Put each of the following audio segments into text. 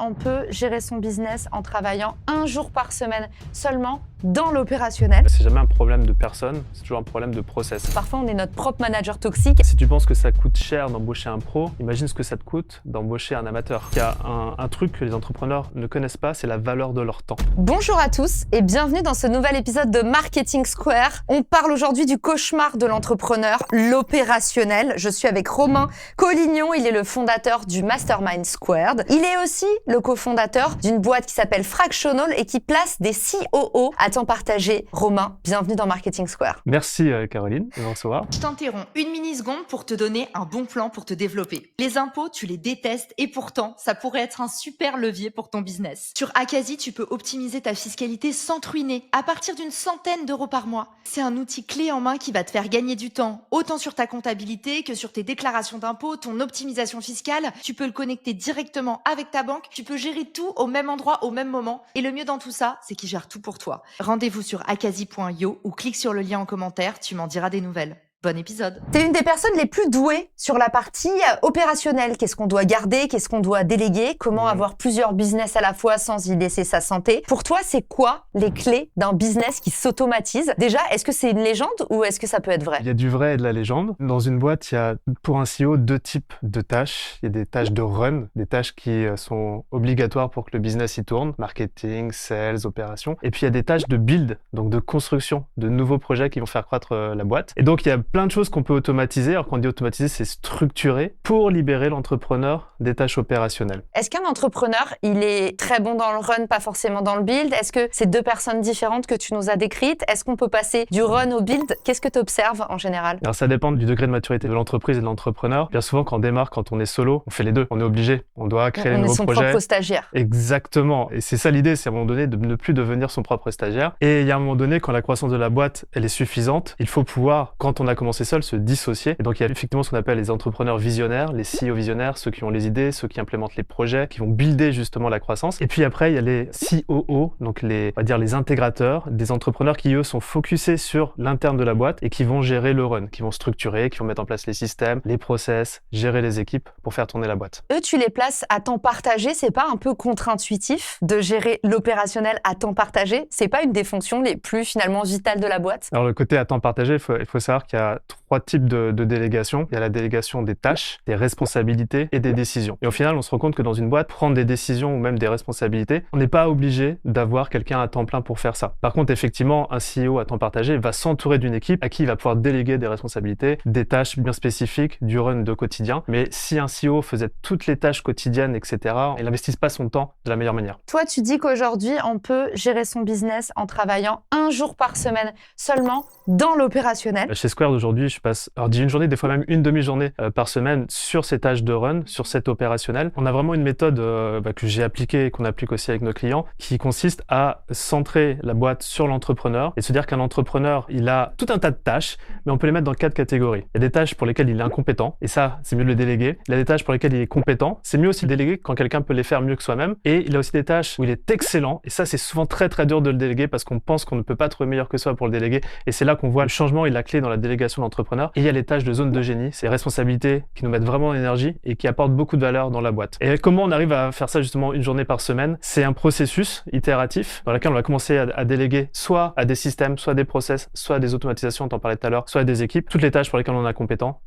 on peut gérer son business en travaillant un jour par semaine seulement dans l'opérationnel. C'est jamais un problème de personne, c'est toujours un problème de process. Parfois, on est notre propre manager toxique. Si tu penses que ça coûte cher d'embaucher un pro, imagine ce que ça te coûte d'embaucher un amateur. Il y a un truc que les entrepreneurs ne connaissent pas, c'est la valeur de leur temps. Bonjour à tous et bienvenue dans ce nouvel épisode de Marketing Square. On parle aujourd'hui du cauchemar de l'entrepreneur, l'opérationnel. Je suis avec Romain Collignon, il est le fondateur du Mastermind Squared. Il est aussi le cofondateur d'une boîte qui s'appelle Fractional et qui place des COO à temps partagé. Romain, bienvenue dans Marketing Square. Merci Caroline de me recevoir. Je t'interromps une mini-seconde pour te donner un bon plan pour te développer. Les impôts, tu les détestes et pourtant, ça pourrait être un super levier pour ton business. Sur Akazi, tu peux optimiser ta fiscalité sans te ruiner à partir d'une centaine d'euros par mois. C'est un outil clé en main qui va te faire gagner du temps, autant sur ta comptabilité que sur tes déclarations d'impôts, ton optimisation fiscale. Tu peux le connecter directement avec ta banque. Tu peux gérer tout au même endroit, au même moment. Et le mieux dans tout ça, c'est qu'il gère tout pour toi. Rendez-vous sur akazi.io ou clique sur le lien en commentaire, tu m'en diras des nouvelles. Bon épisode. T'es une des personnes les plus douées sur la partie opérationnelle. Qu'est-ce qu'on doit garder? Qu'est-ce qu'on doit déléguer? Comment avoir plusieurs business à la fois sans y laisser sa santé? Pour toi, c'est quoi les clés d'un business qui s'automatise? Déjà, est-ce que c'est une légende ou est-ce que ça peut être vrai? Il y a du vrai et de la légende. Dans une boîte, il y a pour un CEO deux types de tâches. Il y a des tâches de run, des tâches qui sont obligatoires pour que le business y tourne, marketing, sales, opérations. Et puis il y a des tâches de build, donc de construction, de nouveaux projets qui vont faire croître la boîte. Et donc il y a plein de choses qu'on peut automatiser. Alors quand on dit automatiser, c'est structurer pour libérer l'entrepreneur des tâches opérationnelles. Est-ce qu'un entrepreneur, il est très bon dans le run, pas forcément dans le build? Est-ce que c'est deux personnes différentes que tu nous as décrites? Est-ce qu'on peut passer du run au build? Qu'est-ce que tu observes en général? Alors ça dépend du degré de maturité de l'entreprise et de l'entrepreneur. Bien souvent, quand on démarre, quand on est solo, on fait les deux. On est obligé. On doit créer les nouveaux projets. On est son propre stagiaire. Exactement. Et c'est ça l'idée, c'est à un moment donné de ne plus devenir son propre stagiaire. Et il y a un moment donné, quand la croissance de la boîte, elle est suffisante, il faut pouvoir, quand on a commencé seul, se dissocier. Et donc il y a effectivement ce qu'on appelle les entrepreneurs visionnaires, les CEO visionnaires, ceux qui ont les idées, ceux qui implémentent les projets, qui vont builder justement la croissance. Et puis après, il y a les COO, donc on va dire les intégrateurs, des entrepreneurs qui eux sont focusés sur l'interne de la boîte et qui vont gérer le run, qui vont structurer, qui vont mettre en place les systèmes, les process, gérer les équipes pour faire tourner la boîte. Eux, tu les places à temps partagé, c'est pas un peu contre-intuitif de gérer l'opérationnel à temps partagé? C'est pas une des fonctions les plus finalement vitales de la boîte? Alors le côté à temps partagé, il faut savoir qu'il y a trois types de délégation. Il y a la délégation des tâches, des responsabilités et des décisions. Et au final, on se rend compte que dans une boîte, prendre des décisions ou même des responsabilités, on n'est pas obligé d'avoir quelqu'un à temps plein pour faire ça. Par contre, effectivement, un CEO à temps partagé va s'entourer d'une équipe à qui il va pouvoir déléguer des responsabilités, des tâches bien spécifiques, du run de quotidien. Mais si un CEO faisait toutes les tâches quotidiennes, etc., il n'investisse pas son temps de la meilleure manière. Toi, tu dis qu'aujourd'hui, on peut gérer son business en travaillant un jour par semaine seulement dans l'opérationnel. Chez Squared aujourd'hui, je passe, alors dis une journée, des fois même une demi-journée par semaine sur ces tâches de run, sur cet opérationnel. On a vraiment une méthode que j'ai appliquée et qu'on applique aussi avec nos clients qui consiste à centrer la boîte sur l'entrepreneur et se dire qu'un entrepreneur, il a tout un tas de tâches, mais on peut les mettre dans 4 catégories. Il y a des tâches pour lesquelles il est incompétent et ça, c'est mieux de le déléguer. Il y a des tâches pour lesquelles il est compétent. C'est mieux aussi de le déléguer quand quelqu'un peut les faire mieux que soi-même. Et il a aussi des tâches où il est excellent et ça, c'est souvent très très dur de le déléguer parce qu'on pense qu'on ne peut pas trouver meilleur que soi pour le déléguer et c'est là qu'on voit le changement et la clé dans la délégation de l'entrepreneur. Et il y a les tâches de zone de génie, c'est les responsabilités qui nous mettent vraiment en énergie et qui apportent beaucoup de valeur dans la boîte. Et comment on arrive à faire ça justement une journée par semaine? C'est un processus itératif dans lequel on va commencer à déléguer soit à des systèmes, soit à des process, soit à des automatisations, on t'en parlait tout à l'heure, soit à des équipes, toutes les tâches pour lesquelles on est compétent,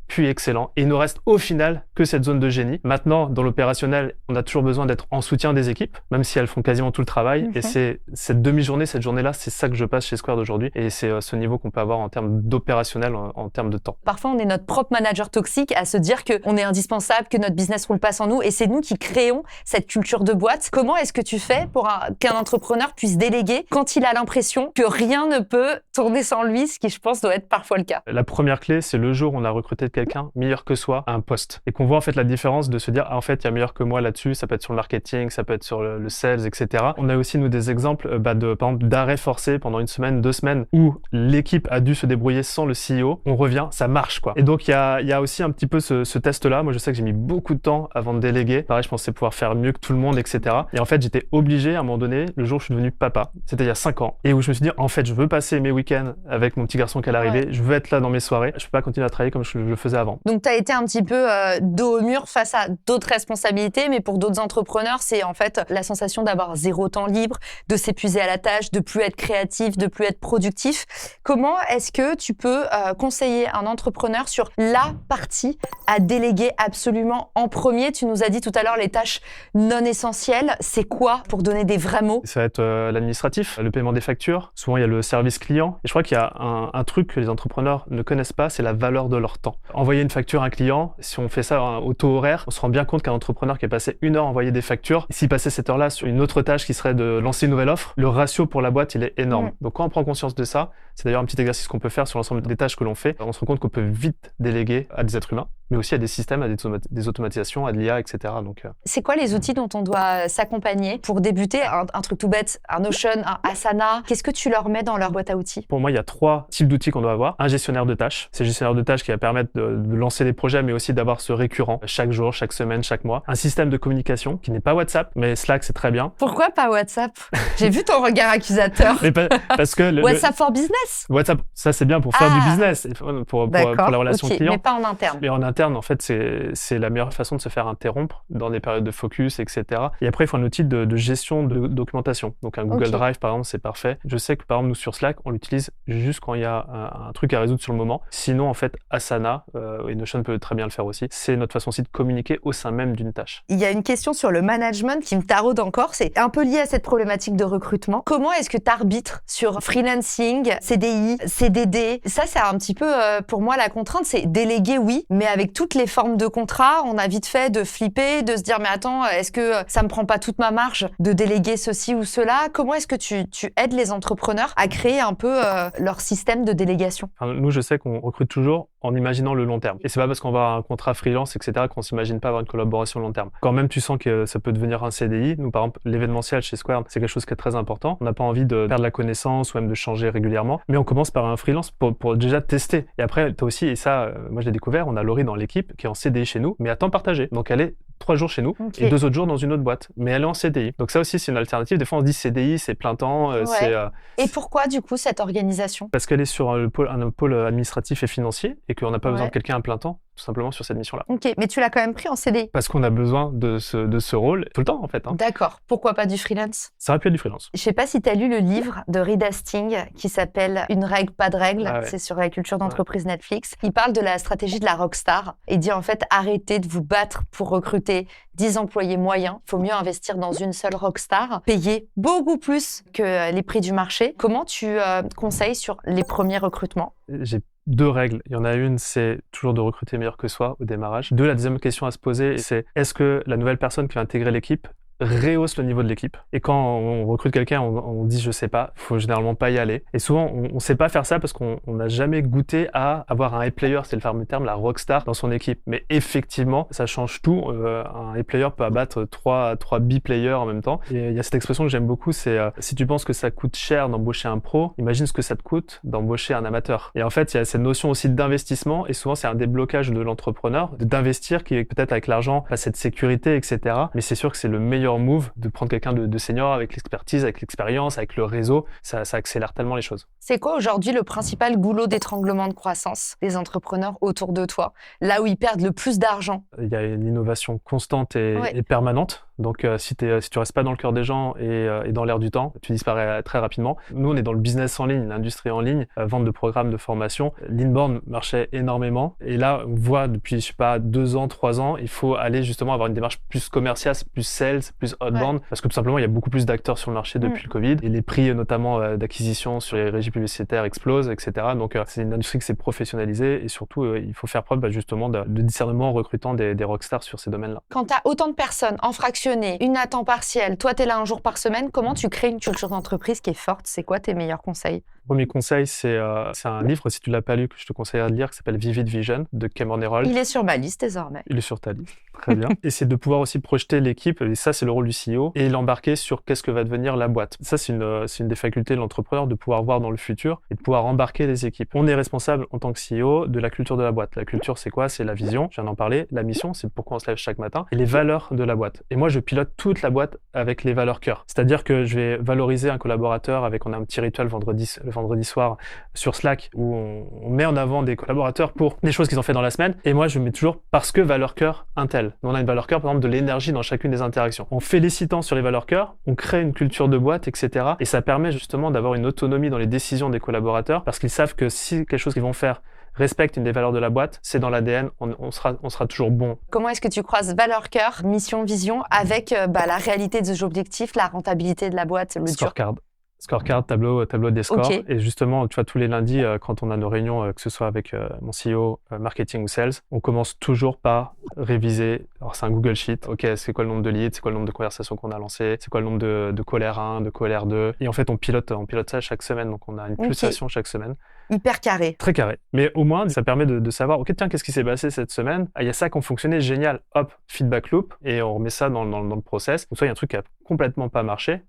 puis excellent. Et il nous reste au final que cette zone de génie. Maintenant, dans l'opérationnel, on a toujours besoin d'être en soutien des équipes, même si elles font quasiment tout le travail. Et c'est cette demi-journée, cette journée-là, c'est ça que je passe chez Squared aujourd'hui. Et c'est ce niveau qu'on peut avoir en termes d'opérationnel, en termes de temps. Parfois, on est notre propre manager toxique à se dire qu'on est indispensable, que notre business roule pas sans nous. Et c'est nous qui créons cette culture de boîte. Comment est-ce que tu fais pour qu'un entrepreneur puisse déléguer quand il a l'impression que rien ne peut tourner sans lui, ce qui, je pense, doit être parfois le cas? La première clé, c'est le jour où on a recruté quelqu'un meilleur que soi à un poste. Et qu'on voit en fait la différence de se dire, en fait, il y a meilleur que moi là-dessus. Ça peut être sur le marketing, ça peut être sur le sales, etc. On a aussi, nous, des exemples par exemple, d'arrêt forcé pendant une semaine, 2 semaines, où l'équipe a dû se débrouiller sans le CEO. On revient, ça marche, quoi. Et donc, il y a aussi un petit peu ce test-là. Moi, je sais que j'ai mis beaucoup de temps avant de déléguer. Pareil, je pensais pouvoir faire mieux que tout le monde, etc. Et en fait, j'étais obligé, à un moment donné, le jour où je suis devenu papa, c'était il y a 5 ans, et où je me suis dit, en fait, je veux passer mes week-ends avec mon petit garçon qui est arrivé, je veux être là dans mes soirées. Je peux pas continuer continuer à travailler comme je le faisais avant. Donc, tu as été un petit peu dos au mur face à d'autres responsabilités, mais pour d'autres entrepreneurs, c'est en fait la sensation d'avoir zéro temps libre, de s'épuiser à la tâche, de plus être créatif, de plus être productif. Comment est-ce que tu peux conseiller un entrepreneur sur la partie à déléguer absolument en premier? Tu nous as dit tout à l'heure les tâches non essentielles. C'est quoi pour donner des vrais mots? Ça va être l'administratif, le paiement des factures. Souvent, il y a le service client. Et je crois qu'il y a un truc que les entrepreneurs ne connaissent pas, c'est la valeur de leur temps. Envoyer une facture à un client, si on fait ça au taux horaire, on se rend bien compte qu'un entrepreneur qui a passé 1 heure à envoyer des factures, s'il passait cette heure-là sur une autre tâche qui serait de lancer une nouvelle offre, le ratio pour la boîte, il est énorme. Donc quand on prend conscience de ça, c'est d'ailleurs un petit exercice qu'on peut faire sur l'ensemble des tâches que l'on fait, on se rend compte qu'on peut vite déléguer à des êtres humains, mais aussi à des systèmes, à des automatisations, à de l'IA, etc. Donc, c'est quoi les outils dont on doit s'accompagner pour débuter? Un truc tout bête, un Notion, un Asana. Qu'est-ce que tu leur mets dans leur boîte à outils? Pour moi, il y a 3 types d'outils qu'on doit avoir. Un gestionnaire de tâches. C'est le gestionnaire de tâches qui va permettre de lancer des projets, mais aussi d'avoir ce récurrent chaque jour, chaque semaine, chaque mois. Un système de communication qui n'est pas WhatsApp, mais Slack, c'est très bien. Pourquoi pas WhatsApp? J'ai vu ton regard accusateur. Mais parce que WhatsApp for business? WhatsApp, ça c'est bien pour faire du business, pour la relation client. Mais pas en interne. Mais en interne, en fait, c'est la meilleure façon de se faire interrompre dans des périodes de focus, etc. Et après, il faut un outil de gestion de documentation. Donc un Google Drive, par exemple, c'est parfait. Je sais que, par exemple, nous, sur Slack, on l'utilise juste quand il y a un truc à résoudre sur le moment. Sinon, en fait, Asana, et Notion peut très bien le faire aussi, c'est notre façon aussi de communiquer au sein même d'une tâche. Il y a une question sur le management qui me taraude encore. C'est un peu lié à cette problématique de recrutement. Comment est-ce que tu arbitres sur freelancing, CDI, CDD? Ça, c'est un petit peu, pour moi, la contrainte, c'est déléguer, oui, mais avec toutes les formes de contrat, on a vite fait de flipper, de se dire, mais attends, est-ce que ça me prend pas toute ma marge de déléguer ceci ou cela? Comment est-ce que tu aides les entrepreneurs à créer un peu leur système de délégation? Enfin, nous, je sais qu'on recrute toujours en imaginant le long terme. Et c'est pas parce qu'on va avoir un contrat freelance, etc., qu'on s'imagine pas avoir une collaboration long terme. Quand même, tu sens que ça peut devenir un CDI. Nous, par exemple, l'événementiel chez Square, c'est quelque chose qui est très important. On n'a pas envie de perdre la connaissance ou même de changer régulièrement. Mais on commence par un freelance pour déjà tester. Et après, t'as aussi, et ça, moi, je l'ai découvert, on a Laurie dans l'équipe qui est en CDI chez nous, mais à temps partagé. Donc, elle est 3 jours chez nous et 2 autres jours dans une autre boîte. Mais elle est en CDI. Donc ça aussi, c'est une alternative. Des fois, on se dit CDI, c'est plein temps. Et pourquoi, du coup, cette organisation? Parce qu'elle est sur un pôle administratif et financier et qu'on n'a pas besoin de quelqu'un à plein temps, tout simplement, sur cette mission-là. Ok, mais tu l'as quand même pris en CDI? Parce qu'on a besoin de ce rôle tout le temps, en fait. D'accord. Pourquoi pas du freelance? Ça aurait pu être du freelance. Je sais pas si tu as lu le livre de Reed Hastings qui s'appelle Une règle, pas de règle. C'est sur la culture d'entreprise Netflix. Il parle de la stratégie de la rockstar et dit en fait, arrêtez de vous battre pour recruter 10 employés moyens. Il faut mieux investir dans une seule rockstar, payer beaucoup plus que les prix du marché. Comment tu conseilles sur les premiers recrutements? J'ai 2 règles. Il y en a une, c'est toujours de recruter meilleur que soi au démarrage. 2, la deuxième question à se poser, c'est est-ce que la nouvelle personne qui va intégrer l'équipe rehausse le niveau de l'équipe? Et quand on recrute quelqu'un, on dit je sais pas, faut généralement pas y aller. Et souvent, on sait pas faire ça parce qu'on n'a jamais goûté à avoir un A-player, c'est le fameux terme, la rockstar dans son équipe. Mais effectivement, ça change tout. Un A-player peut abattre 3 B-players en même temps. Et il y a cette expression que j'aime beaucoup, c'est si tu penses que ça coûte cher d'embaucher un pro, imagine ce que ça te coûte d'embaucher un amateur. Et en fait, il y a cette notion aussi d'investissement et souvent, c'est un déblocage de l'entrepreneur d'investir qui est peut-être avec l'argent, pas cette sécurité, etc. Mais c'est sûr que c'est le meilleur move de prendre quelqu'un de senior avec l'expertise, avec l'expérience, avec le réseau. Ça accélère tellement les choses. C'est quoi aujourd'hui le principal goulot d'étranglement de croissance des entrepreneurs autour de toi, là où ils perdent le plus d'argent? Il y a une innovation constante et permanente. Donc, si tu restes pas dans le cœur des gens et dans l'air du temps, tu disparais très rapidement. Nous, on est dans le business en ligne, l'industrie en ligne, vente de programmes de formation. L'inbound marchait énormément. Et là, on voit depuis, je sais pas, 2 ans, 3 ans, il faut aller justement avoir une démarche plus commerciale, plus sales, plus outbound. Parce que tout simplement, il y a beaucoup plus d'acteurs sur le marché depuis le Covid. Et les prix, notamment d'acquisition sur les régies publicitaires, explosent, etc. Donc, c'est une industrie qui s'est professionnalisée. Et surtout, il faut faire preuve justement de discernement en recrutant des rockstars sur ces domaines-là. Quand tu as autant de personnes en fraction, une à temps partiel, toi tu es là un jour par semaine, comment tu crées une culture d'entreprise qui est forte? C'est quoi tes meilleurs conseils? Premier conseil, c'est un livre, si tu l'as pas lu, que je te conseillerais de lire, qui s'appelle Vivid Vision, de Cameron Herold. Il est sur ma liste désormais. Il est sur ta liste, très bien. Et c'est de pouvoir aussi projeter l'équipe, et ça c'est le rôle du CEO, et l'embarquer sur qu'est-ce que va devenir la boîte. Ça, c'est une des facultés de l'entrepreneur, de pouvoir voir dans le futur et de pouvoir embarquer les équipes. On est responsable en tant que CEO de la culture de la boîte. La culture, c'est quoi? C'est la vision, je viens d'en parler, la mission, c'est pourquoi on se lève chaque matin, et les valeurs de la boîte. Et moi, je pilote toute la boîte avec les valeurs cœur. C'est-à-dire que je vais valoriser un collaborateur on a un petit rituel le vendredi soir sur Slack où on met en avant des collaborateurs pour des choses qu'ils ont fait dans la semaine. Et moi, je mets toujours parce que valeur cœur un tel. On a une valeur cœur, par exemple, de l'énergie dans chacune des interactions. En félicitant sur les valeurs cœur, on crée une culture de boîte, etc. Et ça permet justement d'avoir une autonomie dans les décisions des collaborateurs parce qu'ils savent que si quelque chose qu'ils vont faire respecte une des valeurs de la boîte, c'est dans l'ADN, on sera toujours bon. Comment est-ce que tu croises valeur cœur, mission, vision avec la réalité des objectifs, la rentabilité de la boîte, le Scorecard, tableau des scores. Okay. Et justement, tu vois, tous les lundis, quand on a nos réunions, que ce soit avec mon CEO, marketing ou sales, on commence toujours par réviser. Alors, c'est un Google Sheet. OK, c'est quoi le nombre de leads? C'est quoi le nombre de conversations qu'on a lancées? C'est quoi le nombre de call 1, de call 2? Et en fait, on pilote ça chaque semaine. Donc, on a une pulsation chaque semaine. Hyper carré. Très carré. Mais au moins, ça permet de savoir, OK, tiens, qu'est-ce qui s'est passé cette semaine? Ah, il y a ça qui a fonctionné, génial. Hop, feedback loop. Et on remet ça dans le process. Donc, soit il y a un truc qui a complètement pas marché.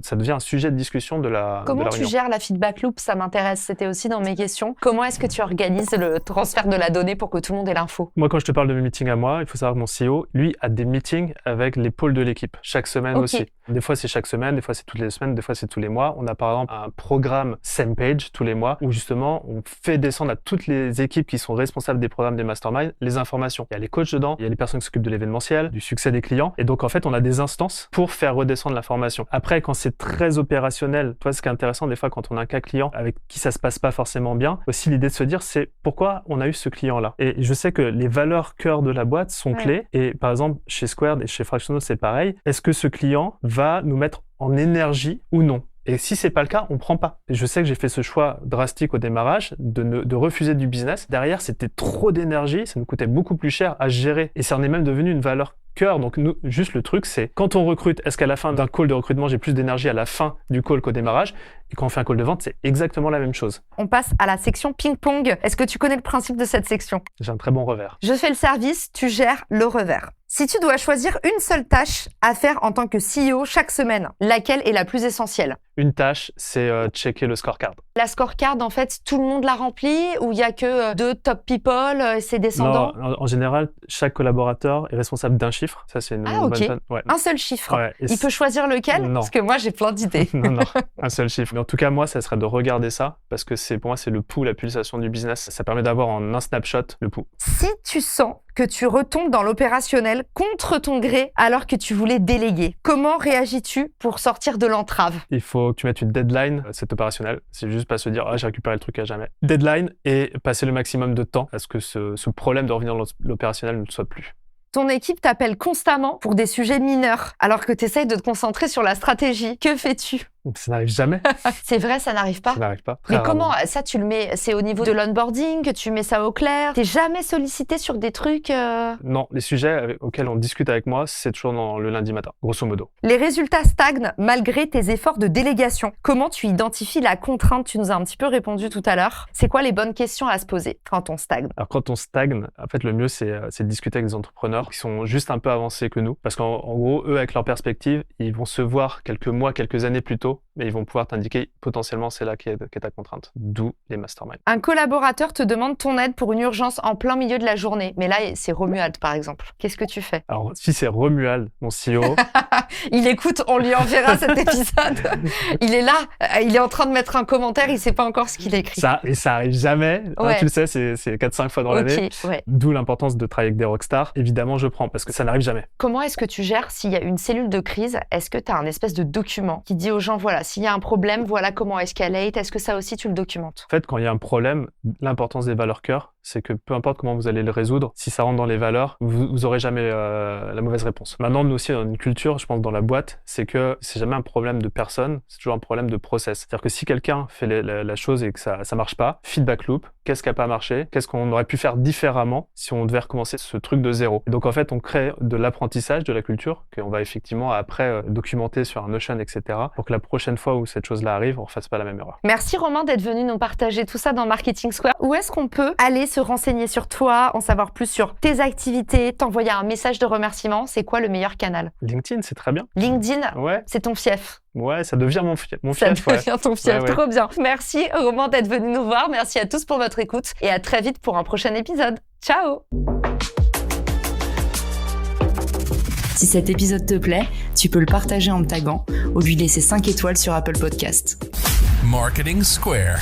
Ça devient un sujet de discussion de la réunion. Comment tu gères la feedback loop? Ça m'intéresse. C'était aussi dans mes questions. Comment est-ce que tu organises le transfert de la donnée pour que tout le monde ait l'info? Moi, quand je te parle de mes meetings à moi, il faut savoir que mon CEO, lui, a des meetings avec les pôles de l'équipe. Chaque semaine aussi. Des fois, c'est chaque semaine. Des fois, c'est toutes les semaines. Des fois, c'est tous les mois. On a par exemple un programme Same Page tous les mois où justement, on fait descendre à toutes les équipes qui sont responsables des programmes des masterminds les informations. Il y a les coachs dedans, il y a les personnes qui s'occupent de l'événementiel, du succès des clients. Et donc, en fait, on a des instances pour faire redescendre l'information. Après, quand c'est très opérationnel, toi, ce qui est intéressant, des fois, quand on a un cas client avec qui ça se passe pas forcément bien, aussi l'idée de se dire, c'est pourquoi on a eu ce client-là. Et je sais que les valeurs cœur de la boîte sont clés. Et par exemple, chez Squared et chez Fractional, c'est pareil. Est-ce que ce client va nous mettre en énergie ou non? Et si c'est pas le cas, on prend pas. Et je sais que j'ai fait ce choix drastique au démarrage de refuser du business. Derrière, c'était trop d'énergie, ça nous coûtait beaucoup plus cher à gérer. Et ça en est même devenu une valeur cœur. Donc nous, juste le truc, c'est quand on recrute, est-ce qu'à la fin d'un call de recrutement, j'ai plus d'énergie à la fin du call qu'au démarrage? Et quand on fait un call de vente, c'est exactement la même chose. On passe à la section ping-pong. Est-ce que tu connais le principe de cette section? J'ai un très bon revers. Je fais le service, tu gères le revers. Si tu dois choisir une seule tâche à faire en tant que CEO chaque semaine, laquelle est la plus essentielle? Une tâche, c'est checker le scorecard. La scorecard, en fait, tout le monde la remplit ou il y a que 2 top people, c'est descendant? Non, en général, chaque collaborateur est responsable d'un chiffre. Ça, c'est une bonne. Ouais. Un seul chiffre. Ouais, il peut choisir lequel? Non. Parce que moi, j'ai plein d'idées. non, un seul chiffre. Mais en tout cas, moi, ça serait de regarder ça parce que pour moi, c'est le pouls, la pulsation du business. Ça permet d'avoir en un snapshot le pouls. Si tu sens que tu retombes dans l'opérationnel contre ton gré alors que tu voulais déléguer, comment réagis-tu pour sortir de l'entrave? Il faut que tu mettes une deadline, c'est opérationnel. C'est juste pas se dire « Ah, j'ai récupéré le truc à jamais ». Deadline et passer le maximum de temps à ce que ce problème de revenir dans l'opérationnel ne soit plus. Ton équipe t'appelle constamment pour des sujets mineurs alors que tu essayes de te concentrer sur la stratégie. Que fais-tu? Ça n'arrive jamais. C'est vrai, ça n'arrive pas? Ça n'arrive pas. Mais comment ça, tu le mets? C'est au niveau de l'onboarding que tu mets ça au clair? T'es jamais sollicité sur des trucs Non, les sujets auxquels on discute avec moi, c'est toujours le lundi matin, grosso modo. Les résultats stagnent malgré tes efforts de délégation. Comment tu identifies la contrainte? Tu nous as un petit peu répondu tout à l'heure. C'est quoi les bonnes questions à se poser quand on stagne? Alors quand on stagne, en fait, le mieux, c'est de discuter avec des entrepreneurs qui sont juste un peu avancés que nous. Parce qu'en gros, eux, avec leur perspective, ils vont se voir quelques mois, quelques années plus tôt, mais ils vont pouvoir t'indiquer potentiellement c'est là qu'est ta contrainte. D'où les masterminds. Un collaborateur te demande ton aide pour une urgence en plein milieu de la journée. Mais là, c'est Romuald, par exemple. Qu'est-ce que tu fais? Alors, si c'est Romuald, mon CEO... Il écoute, on lui enverra cet épisode. Il est là, il est en train de mettre un commentaire, il sait pas encore ce qu'il écrit. Ça arrive jamais. Ouais. Hein, tu le sais, c'est 4-5 fois dans l'année. Ouais. D'où l'importance de travailler avec des rockstars. Évidemment, je prends, parce que ça n'arrive jamais. Comment est-ce que tu gères s'il y a une cellule de crise? Est-ce que tu as un espèce de document qui dit aux gens, voilà, s'il y a un problème, voilà comment escalate? Est-ce que ça aussi, tu le documentes? En fait, quand il y a un problème, l'importance des valeurs cœur, c'est que peu importe comment vous allez le résoudre, si ça rentre dans les valeurs, vous aurez jamais la mauvaise réponse. Maintenant, nous aussi, dans une culture, je pense, dans la boîte, c'est que c'est jamais un problème de personne, c'est toujours un problème de process. C'est-à-dire que si quelqu'un fait la chose et que ça marche pas, feedback loop, qu'est-ce qui a pas marché? Qu'est-ce qu'on aurait pu faire différemment si on devait recommencer ce truc de zéro? Et donc, en fait, on crée de l'apprentissage de la culture qu'on va effectivement après documenter sur un Notion, etc. pour que la prochaine fois où cette chose-là arrive, on ne fasse pas la même erreur. Merci Romain d'être venu nous partager tout ça dans Marketing Square. Où est-ce qu'on peut aller se renseigner sur toi, en savoir plus sur tes activités, t'envoyer un message de remerciement, c'est quoi le meilleur canal? LinkedIn, c'est très bien. LinkedIn, Ouais. c'est ton fief. Ouais, ça devient mon fief. Ça devient ton fief, Ouais. trop bien. Merci Romain d'être venu nous voir, merci à tous pour votre écoute et à très vite pour un prochain épisode. Ciao! Si cet épisode te plaît, tu peux le partager en me taguant ou lui laisser 5 étoiles sur Apple Podcast. Marketing Square.